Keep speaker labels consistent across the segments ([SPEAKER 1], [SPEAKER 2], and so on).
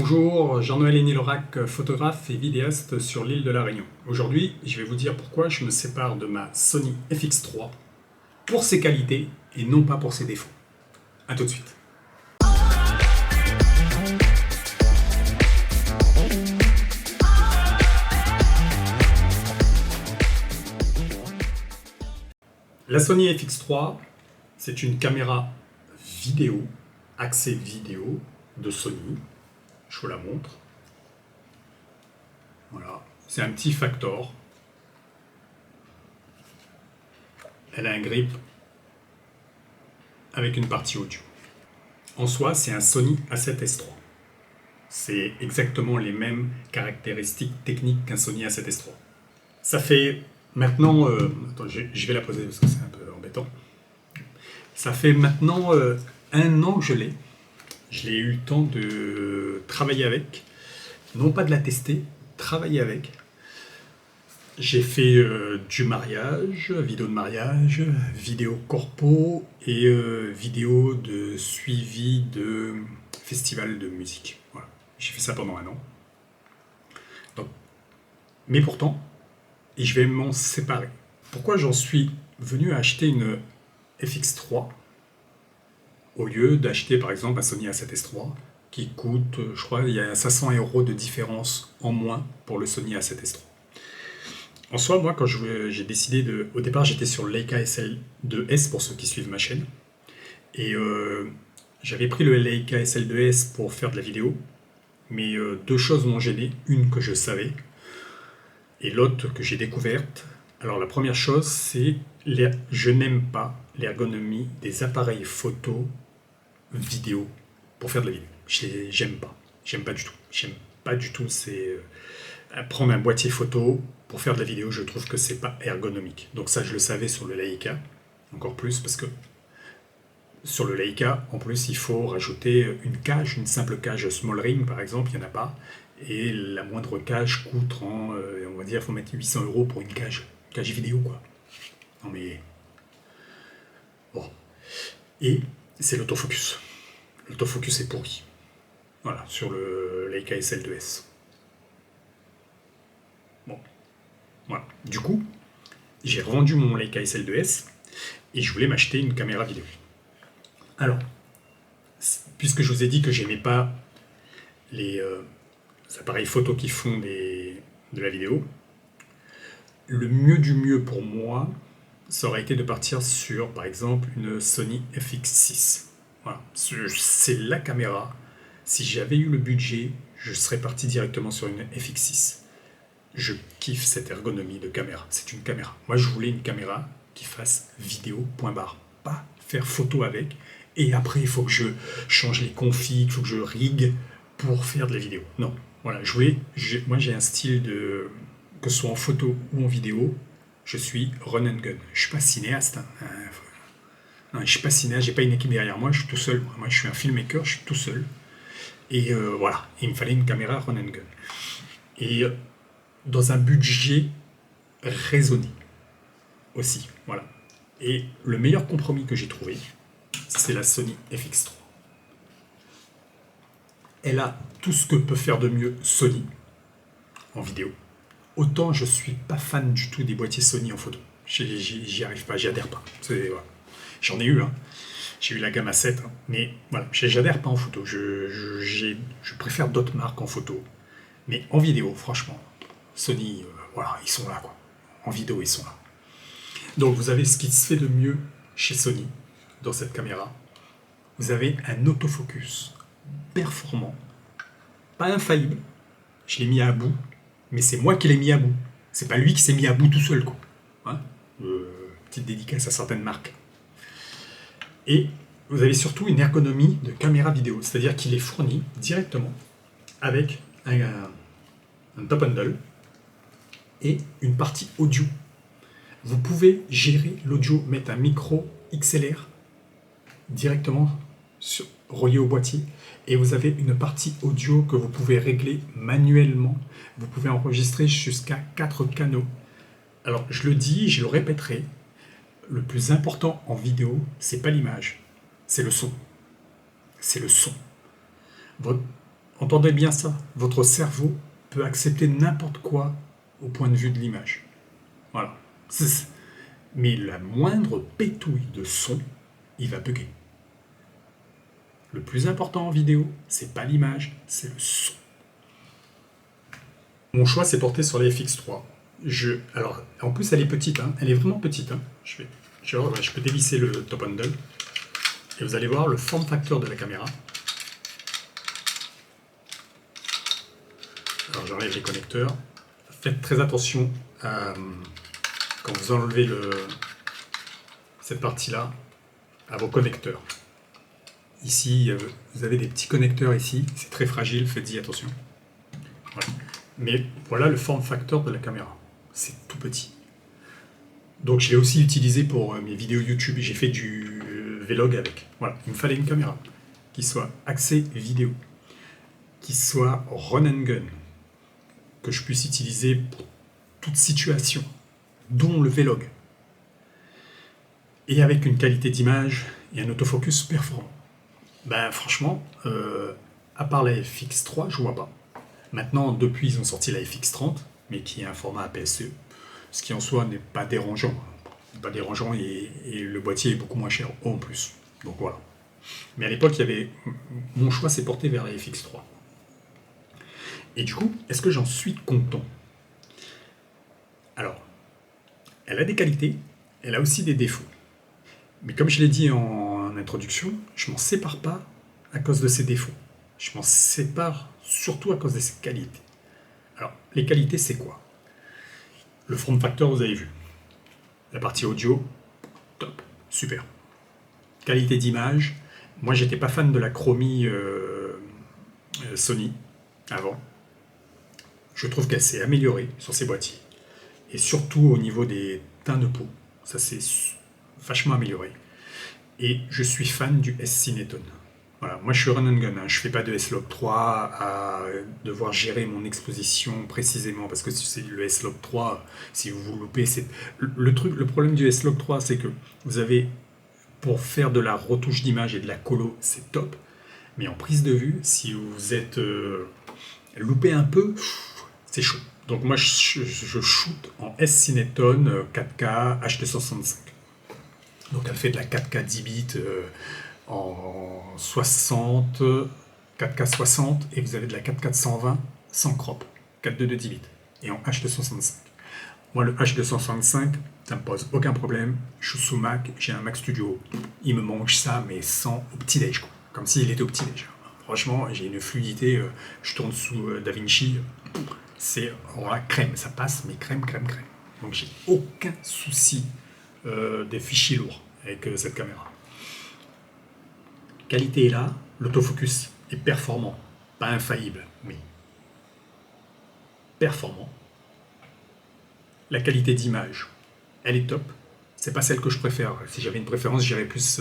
[SPEAKER 1] Bonjour, Jean-Noël Énilorac, photographe et vidéaste sur l'île de la Réunion. Aujourd'hui, je vais vous dire pourquoi je me sépare de ma Sony FX3 pour ses qualités et non pas pour ses défauts. A tout de suite. La Sony FX3, c'est une caméra vidéo, axée vidéo de Sony. Je vous la montre. Voilà, c'est un petit Factor. Elle a un grip avec une partie audio. En soi, c'est un Sony A7S3. C'est exactement les mêmes caractéristiques techniques qu'un Sony A7S3. Ça fait maintenant... attends, je vais la poser parce que c'est un peu embêtant. Ça fait maintenant 1 an que je l'ai. Je l'ai eu le temps de travailler avec, non pas de la tester, travailler avec. J'ai fait du mariage, vidéo de mariage, vidéo corpo et vidéo de suivi de festival de musique. Voilà. J'ai fait ça pendant 1 an. Donc, mais pourtant, et je vais m'en séparer. Pourquoi j'en suis venu à acheter une FX3 au lieu d'acheter par exemple un Sony A7S3 qui coûte, je crois, il y a 500 € de différence en moins pour le Sony A7S3. En soi, moi, quand j'ai décidé de... Au départ, j'étais sur le Leica SL2S pour ceux qui suivent ma chaîne. Et j'avais pris le Leica SL2S pour faire de la vidéo. Mais 2 choses m'ont gêné. Une que je savais et l'autre que j'ai découverte. Alors la première chose, c'est je n'aime pas l'ergonomie des appareils photo vidéo pour faire de la vidéo. J'aime pas du tout. J'aime pas du tout. C'est prendre un boîtier photo pour faire de la vidéo. Je trouve que c'est pas ergonomique. Donc ça, je le savais sur le Leica, encore plus parce que sur le Leica, en plus, il faut rajouter une simple cage small ring par exemple, il n'y en a pas. Et la moindre cage coûte on va dire, il faut mettre 800 € pour une cage vidéo, quoi. Non mais bon. Et c'est l'autofocus. L'autofocus est pourri. Voilà, sur le Leica SL2S. Bon, voilà. Du coup, j'ai revendu mon Leica SL2S et je voulais m'acheter une caméra vidéo. Alors, puisque je vous ai dit que j'aimais pas les appareils photo qui font de la vidéo, le mieux du mieux pour moi, ça aurait été de partir sur, par exemple, une Sony FX6. Voilà. C'est la caméra. Si j'avais eu le budget, je serais parti directement sur une FX6. Je kiffe cette ergonomie de caméra. C'est une caméra. Moi, je voulais une caméra qui fasse vidéo, point barre. Pas faire photo avec. Et après, il faut que je change les configs, il faut que je rig pour faire de la vidéo. Non. Voilà, moi, j'ai un style de... Que ce soit en photo ou en vidéo, je suis run and gun. Je suis pas cinéaste. Non, je suis pas cinéaste, j'ai pas une équipe derrière moi, je suis tout seul. Moi, je suis un filmmaker, je suis tout seul. Et voilà, il me fallait une caméra run and gun. Et dans un budget raisonné aussi, voilà. Et le meilleur compromis que j'ai trouvé, c'est la Sony FX3. Elle a tout ce que peut faire de mieux Sony en vidéo. Autant je suis pas fan du tout des boîtiers Sony en photo. J'y arrive pas, j'y adhère pas. Voilà. J'en ai eu, hein. J'ai eu la gamme A7, hein. Mais voilà, j'adhère pas en photo. Je préfère d'autres marques en photo. Mais en vidéo, franchement, Sony, voilà, ils sont là, quoi. En vidéo, ils sont là. Donc vous avez ce qui se fait de mieux chez Sony, dans cette caméra. Vous avez un autofocus performant, pas infaillible. Je l'ai mis à bout. Mais c'est moi qui l'ai mis à bout. C'est pas lui qui s'est mis à bout tout seul, quoi. Hein, petite dédicace à certaines marques. Et vous avez surtout une ergonomie de caméra vidéo, c'est-à-dire qu'il est fourni directement avec un top handle et une partie audio. Vous pouvez gérer l'audio, mettre un micro XLR directement relié au boîtier, et vous avez une partie audio que vous pouvez régler manuellement. Vous pouvez enregistrer jusqu'à 4 canaux. Alors je le dis, je le répéterai, le plus important en vidéo, c'est pas l'image, c'est le son. C'est le son. entendez bien ça, votre cerveau peut accepter n'importe quoi au point de vue de l'image. Voilà. Mais la moindre pétouille de son, il va bugger. Le plus important en vidéo, c'est pas l'image, c'est le son. Mon choix s'est porté sur la FX3. Alors, en plus, elle est petite, hein. Elle est vraiment petite. Hein. Je peux dévisser le top handle et vous allez voir le form factor de la caméra. Alors, j'enlève les connecteurs. Faites très attention quand vous enlevez cette partie-là à vos connecteurs. Ici, vous avez des petits connecteurs ici. C'est très fragile, faites-y attention. Voilà. Mais voilà le form factor de la caméra. C'est tout petit. Donc je l'ai aussi utilisé pour mes vidéos YouTube. J'ai fait du vlog avec. Voilà, il me fallait une caméra qui soit axée vidéo, qui soit run and gun, que je puisse utiliser pour toute situation, dont le vlog, et avec une qualité d'image et un autofocus performant. Ben franchement, à part la FX3, je vois pas. Maintenant, depuis, ils ont sorti la FX30, mais qui est un format APS-C, ce qui en soi n'est pas dérangeant. Pas dérangeant et le boîtier est beaucoup moins cher en plus. Donc voilà. Mais à l'époque, mon choix s'est porté vers la FX3. Et du coup, est-ce que j'en suis content? Alors, elle a des qualités, elle a aussi des défauts. Mais comme je l'ai dit en introduction, je m'en sépare pas à cause de ses défauts. Je m'en sépare surtout à cause de ses qualités. Alors, les qualités, c'est quoi? Le form factor, vous avez vu. La partie audio, top, super. Qualité d'image, moi j'étais pas fan de la chromie Sony avant. Je trouve qu'elle s'est améliorée sur ses boîtiers. Et surtout au niveau des teints de peau. Ça s'est vachement amélioré. Et je suis fan du S-Cineton. Voilà, moi je suis run and gun, hein. Je fais pas de S-Log 3 à devoir gérer mon exposition précisément, parce que c'est le S-Log 3, si vous vous loupez, c'est le problème du S-Log 3, c'est que vous avez, pour faire de la retouche d'image et de la colo, c'est top, mais en prise de vue, si vous êtes loupé un peu, c'est chaud. Donc moi je shoot en S-Cineton 4K H265. Donc elle fait de la 4K 10 bits en 60, 4K 60, et vous avez de la 4K 120 sans crop, 4.2 de 10 bits, et en H265. Moi, le H265, ça me pose aucun problème. Je suis sous Mac, j'ai un Mac Studio. Il me mange ça, mais sans au petit-déj, quoi. Comme s'il était au petit-déj. Franchement, j'ai une fluidité. Je tourne sous DaVinci. C'est la crème. Ça passe, mais crème. Donc, j'ai aucun souci des fichiers lourds avec cette caméra. Qualité est là. L'autofocus est performant. Pas infaillible, mais performant. La qualité d'image, elle est top. C'est pas celle que je préfère. Si j'avais une préférence, j'irais plus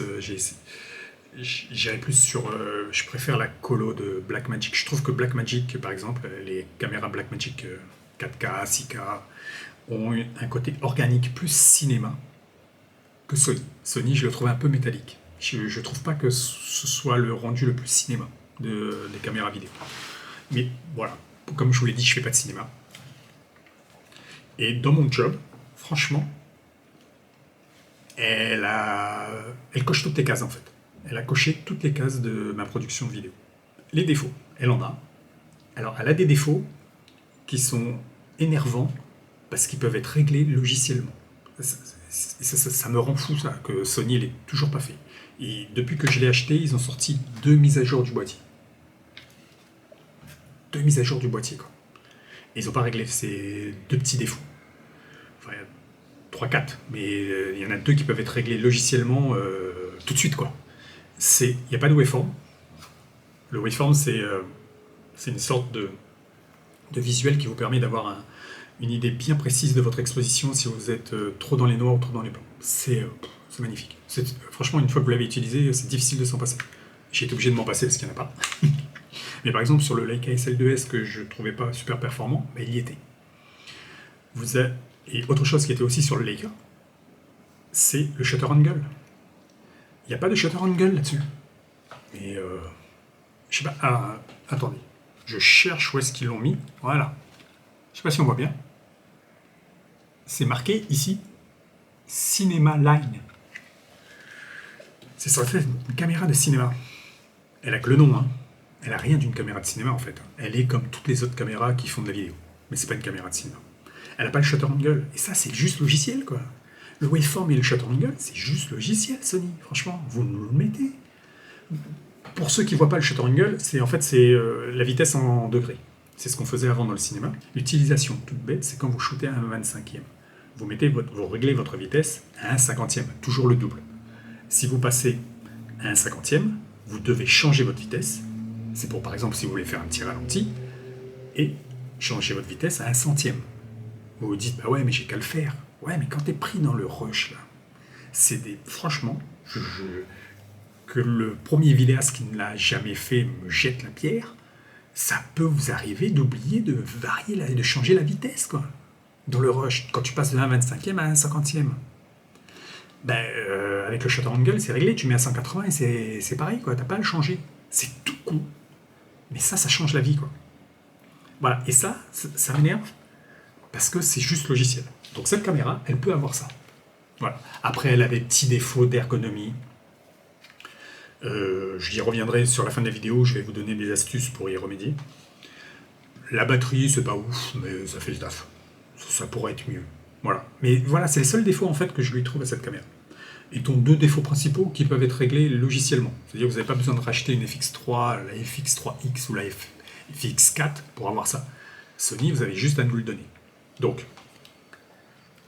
[SPEAKER 1] sur. Je préfère la colo de Blackmagic. Je trouve que Blackmagic, par exemple, les caméras Blackmagic 4K, 6K, ont un côté organique plus cinéma que Sony. Sony, je le trouve un peu métallique. Je trouve pas que ce soit le rendu le plus cinéma des caméras vidéo. Mais voilà, comme je vous l'ai dit, je fais pas de cinéma. Et dans mon job, franchement, elle coche toutes les cases en fait. Elle a coché toutes les cases de ma production de vidéo. Les défauts, elle en a. Alors, elle a des défauts qui sont énervants parce qu'ils peuvent être réglés logiciellement. Ça me rend fou ça, que Sony ne l'ait toujours pas fait. Et depuis que je l'ai acheté, ils ont sorti 2 mises à jour du boîtier. 2 mises à jour du boîtier, quoi. Et ils n'ont pas réglé ces 2 petits défauts. Enfin, 3-4, mais il y en a 2 qui peuvent être réglés logiciellement tout de suite, quoi. Il n'y a pas de waveform. Le waveform, c'est une sorte de visuel qui vous permet d'avoir une idée bien précise de votre exposition si vous êtes trop dans les noirs ou trop dans les blancs. C'est magnifique. Franchement, une fois que vous l'avez utilisé, c'est difficile de s'en passer. J'ai été obligé de m'en passer parce qu'il n'y en a pas. Mais par exemple, sur le Leica SL2S que je ne trouvais pas super performant, il y était. Et autre chose qui était aussi sur le Leica, c'est le shutter angle. Il n'y a pas de shutter angle là-dessus. Mais je sais pas. Attendez. Je cherche où est-ce qu'ils l'ont mis. Voilà. Je sais pas si on voit bien. C'est marqué ici Cinema Line. C'est censé être une caméra de cinéma. Elle a que le nom, hein. Elle a rien d'une caméra de cinéma en fait. Elle est comme toutes les autres caméras qui font de la vidéo. Mais c'est pas une caméra de cinéma. Elle n'a pas le shutter angle. Et ça, c'est juste logiciel, quoi. Le waveform et le shutter angle, c'est juste logiciel, Sony. Franchement, vous nous le mettez. Pour ceux qui ne voient pas le shutter angle, c'est la vitesse en degrés. C'est ce qu'on faisait avant dans le cinéma. L'utilisation toute bête, c'est quand vous shootez à un 25e. Vous réglez votre vitesse à un 50e, toujours le double. Si vous passez à un 50e, vous devez changer votre vitesse. C'est pour, par exemple, si vous voulez faire un petit ralenti, et changer votre vitesse à un centième. Vous vous dites, bah ouais, mais j'ai qu'à le faire. Ouais, mais quand t'es pris dans le rush, là, c'est des... Franchement, que le premier vidéaste qui ne l'a jamais fait me jette la pierre, ça peut vous arriver d'oublier de varier, de changer la vitesse, quoi. Dans le rush, quand tu passes de 1/25e à 1/50e. Avec le shutter angle, c'est réglé, tu mets à 180 et c'est pareil, quoi. T'as pas à le changer. C'est tout con. Mais ça change la vie, quoi. Voilà, et ça m'énerve, parce que c'est juste logiciel. Donc cette caméra, elle peut avoir ça. Voilà. Après, elle a des petits défauts d'ergonomie. J'y reviendrai sur la fin de la vidéo, je vais vous donner des astuces pour y remédier. La batterie, c'est pas ouf, mais ça fait le taf. Ça pourrait être mieux. Voilà. Mais voilà, c'est les seuls défauts en fait que je lui trouve à cette caméra. Et dont deux défauts principaux qui peuvent être réglés logiciellement. C'est-à-dire que vous n'avez pas besoin de racheter une FX3, la FX3X ou la FX4 pour avoir ça. Sony, vous avez juste à nous le donner. Donc,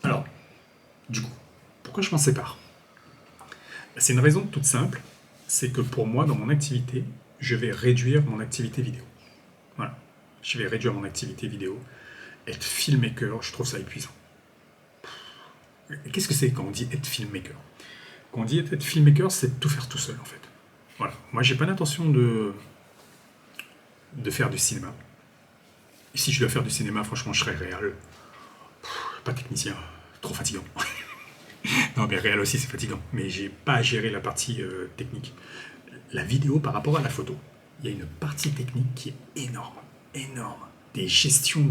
[SPEAKER 1] alors, du coup, pourquoi je m'en sépare? C'est une raison toute simple, c'est que pour moi, dans mon activité, je vais réduire mon activité vidéo. Voilà. Je vais réduire mon activité vidéo. Être filmmaker, je trouve ça épuisant. Qu'est-ce que c'est quand on dit être filmmaker? Quand on dit être filmmaker, c'est tout faire tout seul, en fait. Voilà. Moi, j'ai pas l'intention de faire du cinéma. Et si je dois faire du cinéma, franchement, je serais réal. Pas technicien, trop fatigant. Non, mais réel aussi, c'est fatigant. Mais j'ai pas à gérer la partie technique. La vidéo, par rapport à la photo, il y a une partie technique qui est énorme. Énorme. Des gestions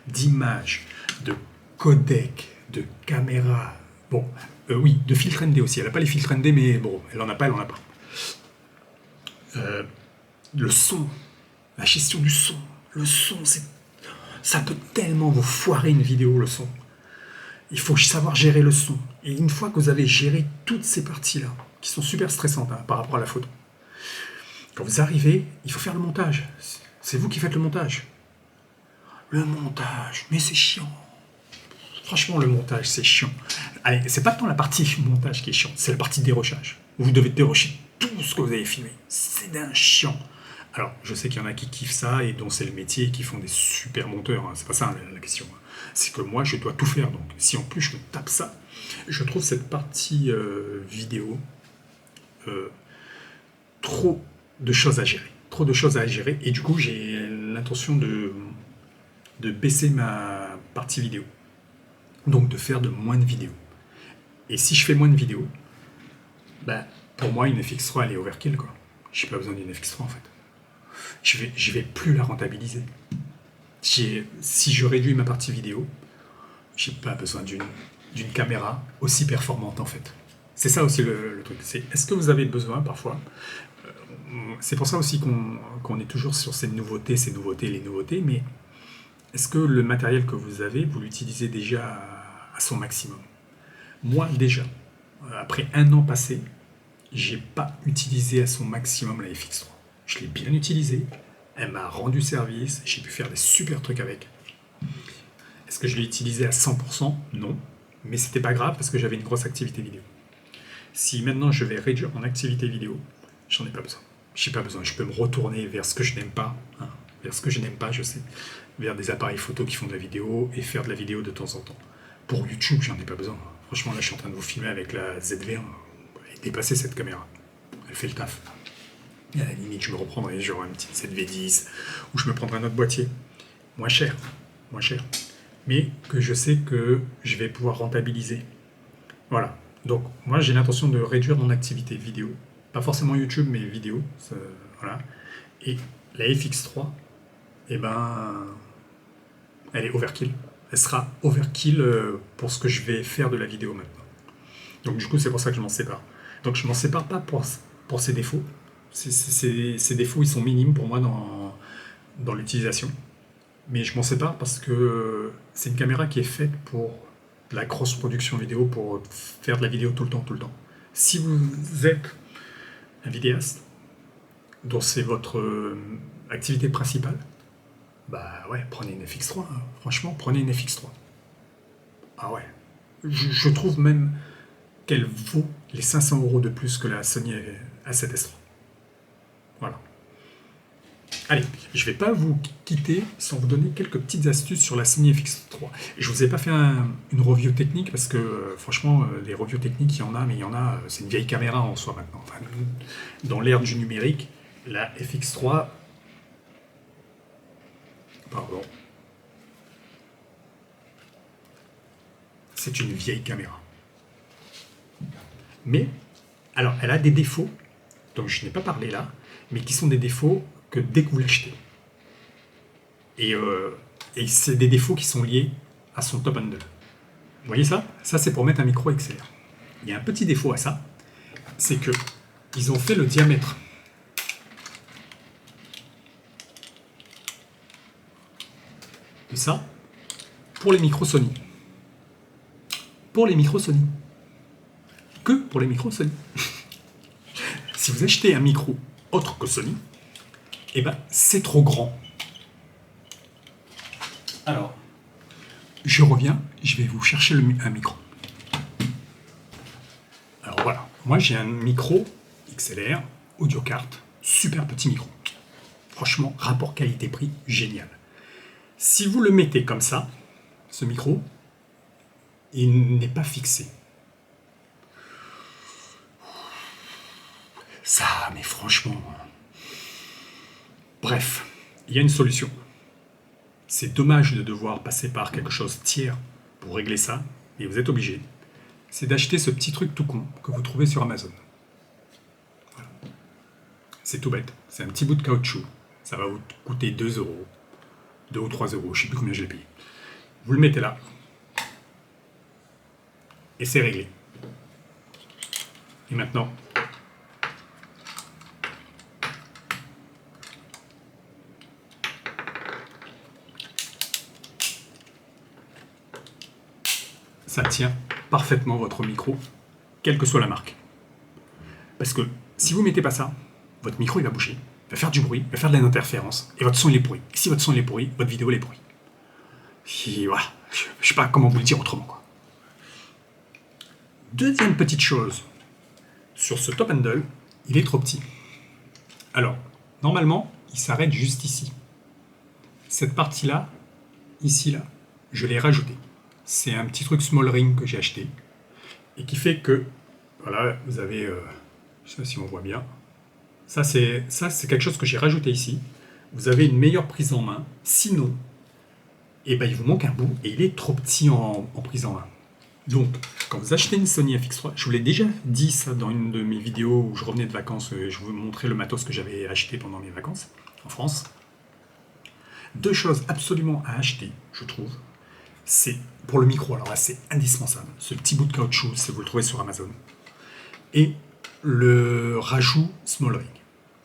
[SPEAKER 1] d'images, de codec, de caméra. Bon, oui, de filtre ND aussi. Elle n'a pas les filtres ND, mais bon, elle en a pas, elle en a pas. Le son, la gestion du son. Le son, ça peut tellement vous foirer une vidéo, le son. Il faut savoir gérer le son. Et une fois que vous avez géré toutes ces parties-là, qui sont super stressantes par rapport à la photo, quand vous arrivez, il faut faire le montage. C'est vous qui faites le montage. Le montage, mais c'est chiant. Franchement, le montage, c'est chiant. Allez, c'est pas tant la partie montage qui est chiant, c'est la partie dérochage. Vous devez dérocher tout ce que vous avez filmé. C'est d'un chiant. Alors, je sais qu'il y en a qui kiffent ça et dont c'est le métier et qui font des super monteurs. Hein. C'est pas ça la question. C'est que moi, je dois tout faire. Donc, si en plus je me tape ça, je trouve cette partie vidéo trop de choses à gérer. Trop de choses à gérer. Et du coup, j'ai l'intention de baisser ma partie vidéo. Donc, de faire de moins de vidéos. Et si je fais moins de vidéos, pour moi, une FX3, elle est overkill, quoi. J'ai pas besoin d'une FX3, en fait. Je vais plus la rentabiliser. Si je réduis ma partie vidéo, j'ai pas besoin d'une caméra aussi performante, en fait. C'est ça aussi le truc. Est-ce que vous avez besoin, parfois, c'est pour ça aussi qu'on est toujours sur ces nouveautés, les nouveautés, mais est-ce que le matériel que vous avez, vous l'utilisez déjà à son maximum? Moi, déjà, après 1 an passé, j'ai pas utilisé à son maximum la FX3. Je l'ai bien utilisée, elle m'a rendu service, j'ai pu faire des super trucs avec. Est-ce que je l'ai utilisée à 100%? Non, mais c'était pas grave parce que j'avais une grosse activité vidéo. Si maintenant je vais réduire mon activité vidéo, j'en ai pas besoin. J'ai pas besoin, je peux me retourner vers ce que je n'aime pas, vers ce que je n'aime pas, je sais, vers des appareils photo qui font de la vidéo et faire de la vidéo de temps en temps. Pour YouTube, j'en ai pas besoin. Franchement, là, je suis en train de vous filmer avec la ZV1. Dépasser cette caméra. Elle fait le taf. Et à la limite, je me reprendrai genre une petite ZV10 ou je me prendrai un autre boîtier. Moins cher. Mais que je sais que je vais pouvoir rentabiliser. Voilà. Donc, moi, j'ai l'intention de réduire mon activité vidéo. Pas forcément YouTube, mais vidéo. Voilà. Et la FX3, eh ben, elle est overkill. Elle sera overkill pour ce que je vais faire de la vidéo maintenant. Donc du coup, c'est pour ça que je m'en sépare. Donc je m'en sépare pas pour ses défauts. Ces défauts, ils sont minimes pour moi dans l'utilisation. Mais je m'en sépare parce que c'est une caméra qui est faite pour la grosse production vidéo, pour faire de la vidéo tout le temps, tout le temps. Si vous êtes un vidéaste, dont c'est votre activité principale, bah ouais, prenez une FX3. Hein. Franchement, prenez une FX3. Ah ouais. Je trouve même qu'elle vaut les 500 € de plus que la Sony A7S III. Voilà. Allez, je vais pas vous quitter sans vous donner quelques petites astuces sur la Sony FX3. Je vous ai pas fait une review technique parce que franchement, les reviews techniques, il y en a, mais il y en a, c'est une vieille caméra en soi maintenant. Enfin, dans l'ère du numérique, la FX3, pardon, c'est une vieille caméra. Mais, alors, elle a des défauts dont je n'ai pas parlé là, mais qui sont des défauts que dès que vous l'achetez. Et c'est des défauts qui sont liés à son top handle. Vous voyez ça? Ça, c'est pour mettre un micro XLR. Il y a un petit défaut à ça, c'est que ils ont fait le diamètre de ça pour les micros Sony. Pour les micros Sony. Que pour les micros Sony. Si vous achetez un micro autre que Sony, eh ben, c'est trop grand. Alors, je reviens, je vais vous chercher un micro. Alors voilà, moi j'ai un micro XLR, audio carte, super petit micro. Franchement, rapport qualité-prix, génial. Si vous le mettez comme ça, ce micro, il n'est pas fixé. Ça, mais franchement... Bref, il y a une solution. C'est dommage de devoir passer par quelque chose tiers pour régler ça, et vous êtes obligé. C'est d'acheter ce petit truc tout con que vous trouvez sur Amazon. Voilà. C'est tout bête. C'est un petit bout de caoutchouc. Ça va vous coûter 2 €. 2 ou 3 €, je ne sais plus combien je l'ai payé. Vous le mettez là, et c'est réglé. Et maintenant, ça tient parfaitement votre micro, quelle que soit la marque. Parce que si vous ne mettez pas ça, votre micro il va bouger, il va faire du bruit, il va faire de l'interférence, et votre son il est pourri. Et si votre son il est pourri, votre vidéo elle est pourrie. Et voilà, je ne sais pas comment vous le dire autrement, quoi. Deuxième petite chose, sur ce top handle, il est trop petit. Alors, normalement, il s'arrête juste ici. Cette partie-là, ici, là, je l'ai rajouté. C'est un petit truc small ring que j'ai acheté et qui fait que, voilà, vous avez, je sais pas si on voit bien, ça c'est quelque chose que j'ai rajouté ici. Vous avez une meilleure prise en main. Sinon, eh ben, il vous manque un bout et il est trop petit en prise en main. Donc, quand vous achetez une Sony FX3, je vous l'ai déjà dit ça dans une de mes vidéos où je revenais de vacances, je vous montrais le matos que j'avais acheté pendant mes vacances en France. Deux choses absolument à acheter, je trouve. C'est pour le micro, alors là c'est indispensable. Ce petit bout de caoutchouc, si vous le trouvez sur Amazon. Et le rajout small ring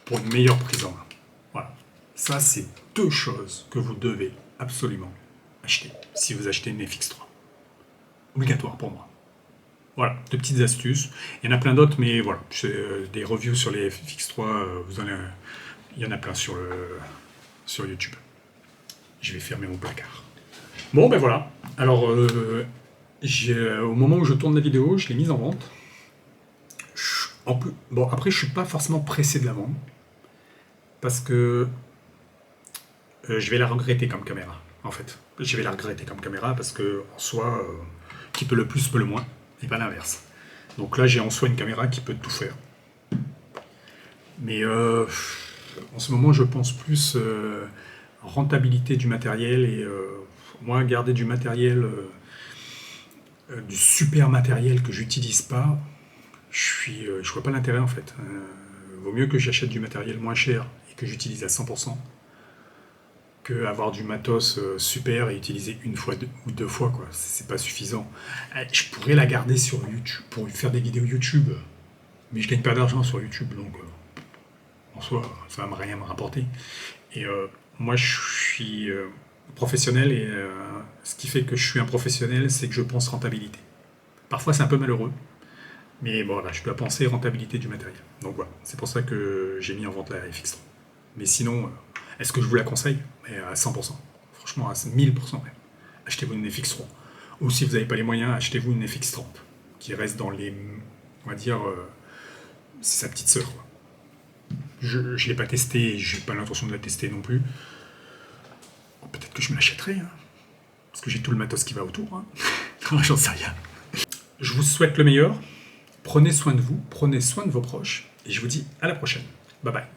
[SPEAKER 1] pour une meilleure prise en main. Voilà. Ça, c'est deux choses que vous devez absolument acheter si vous achetez une FX3. Obligatoire pour moi. Voilà, deux petites astuces. Il y en a plein d'autres, mais voilà, c'est des reviews sur les FX3, il y en a plein sur YouTube. Je vais fermer mon placard. Bon, ben voilà. Alors, au moment où je tourne la vidéo, je l'ai mise en vente. Bon, après, je suis pas forcément pressé de la vendre. Parce que je vais la regretter comme caméra, en fait. Je vais la regretter comme caméra parce que, en soi, qui peut le plus peut le moins, et pas l'inverse. Donc là, j'ai en soi une caméra qui peut tout faire. Mais en ce moment, je pense plus rentabilité du matériel et moi, garder du matériel, du super matériel que j'utilise pas, je vois pas l'intérêt en fait. Vaut mieux que j'achète du matériel moins cher et que j'utilise à 100%, que avoir du matos super et utiliser une fois ou deux fois, quoi. C'est pas suffisant. Je pourrais la garder sur YouTube pour faire des vidéos YouTube, mais je gagne pas d'argent sur YouTube, donc en soi, ça va rien me rapporter. Et moi, je suis professionnel et ce qui fait que je suis un professionnel, c'est que je pense rentabilité. Parfois, c'est un peu malheureux, mais bon, là, je dois penser rentabilité du matériel. Donc voilà, c'est pour ça que j'ai mis en vente la FX3. Mais sinon, est-ce que je vous la conseille? Mais à 100%. Franchement, à 1000% même. Achetez-vous une FX3. Ou si vous n'avez pas les moyens, achetez-vous une FX30, qui reste dans les... On va dire... c'est sa petite sœur, quoi. Je ne l'ai pas testé, j'ai pas l'intention de la tester non plus. Peut-être que je me l'achèterai, hein, parce que j'ai tout le matos qui va autour. Hein. J'en sais rien. Je vous souhaite le meilleur. Prenez soin de vous, prenez soin de vos proches, et je vous dis à la prochaine. Bye bye.